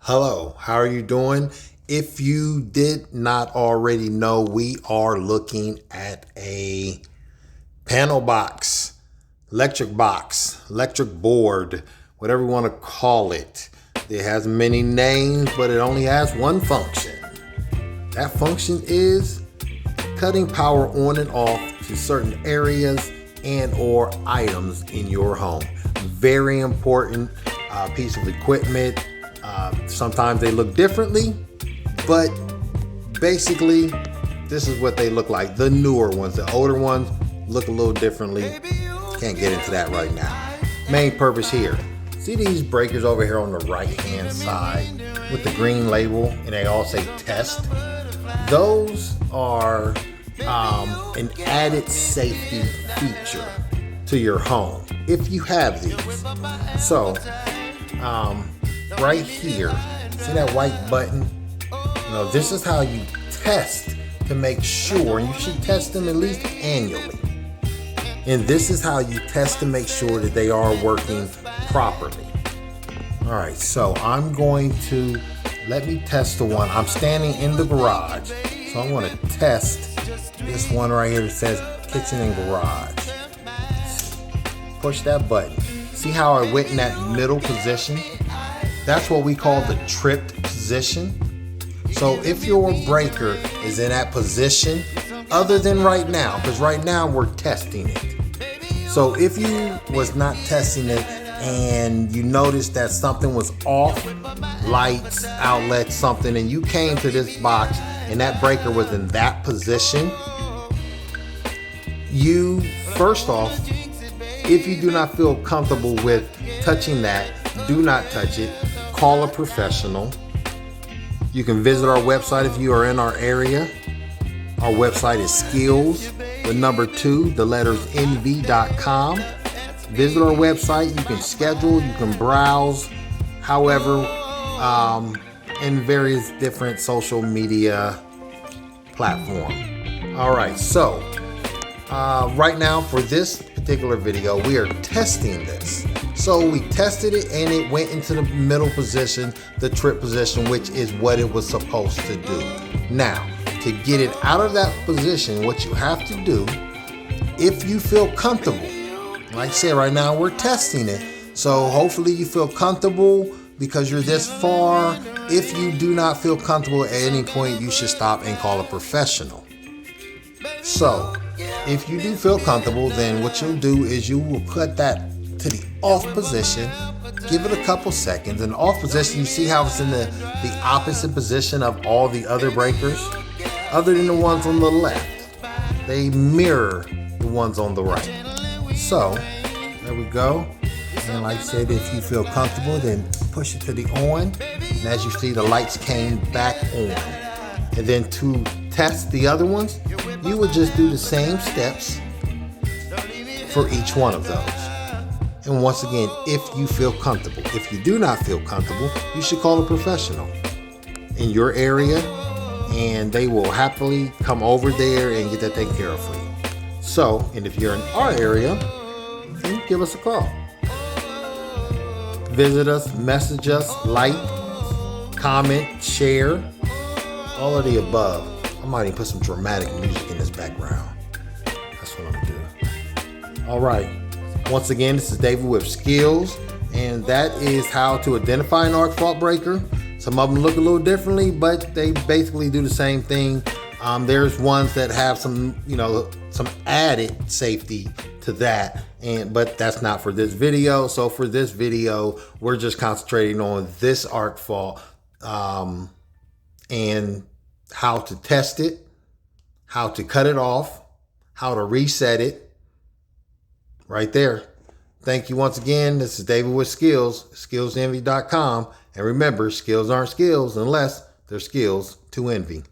Hello, how are you doing? If you did not already know, we are looking at a panel box, electric board, whatever you want to call it. It has many names, but it only has one function. That function is cutting power on and off to certain areas and or items in your home. Very important piece of equipment. Sometimes they look differently, but basically this is what they look like. The newer ones, the older ones look a little differently. Can't get into that right now. Main purpose here. See these breakers over here on the right hand side with the green label and they all say test? Those are an added safety feature to your home if you have these. So right here, see that white button? This is how you test to make sure, and you should test them at least annually. And this is how you test to make sure that they are working properly. All right, so I'm going to, let me test the one. I'm standing in the garage, so I want to test this one right here that says kitchen and garage. Push that button. See how I went in that middle position? That's what we call the tripped position. So if your breaker is in that position, other than right now, because right now we're testing it. So if you was not testing it and you noticed that something was off, lights, outlets, something, and you came to this box and that breaker was in that position, you, first off, if you do not feel comfortable with touching that, do not touch it. Call a professional. You can visit our website if you are in our area. Our website is skills2nv.com. Visit our website. You can schedule, you can browse, however, in various different social media platforms. All right, so right now for this particular video, we are testing this. So we tested it and it went into the middle position, the trip position, which is what it was supposed to do. Now, to get it out of that position, what you have to do, if you feel comfortable, like I said, right now we're testing it. So hopefully you feel comfortable because you're this far. If you do not feel comfortable at any point, you should stop and call a professional. So if you do feel comfortable, then what you'll do is you will cut that to the off position, give it a couple seconds. In the off position, you see how it's in the opposite position of all the other breakers, other than the ones on the left. They mirror the ones on the right. So there we go. And like I said, if you feel comfortable, then push it to the on. And as you see, the lights came back on. And then to test the other ones, you would just do the same steps for each one of those. And once again, if you feel comfortable. If you do not feel comfortable, you should call a professional in your area and they will happily come over there and get that taken care of for you. So, and if you're in our area, then give us a call. Visit us, message us, like, comment, share, all of the above. I might even put some dramatic music in this background. That's what I'm gonna do. All right. Once again, this is David with Skills, and that is how to identify an arc fault breaker. Some of them look a little differently, but they basically do the same thing. There's ones that have some added safety to that, but that's not for this video. So for this video, we're just concentrating on this arc fault and how to test it, how to cut it off, how to reset it. Right there. Thank you once again. This is David with Skills, skillsenvy.com. And remember, skills aren't skills unless they're skills to envy.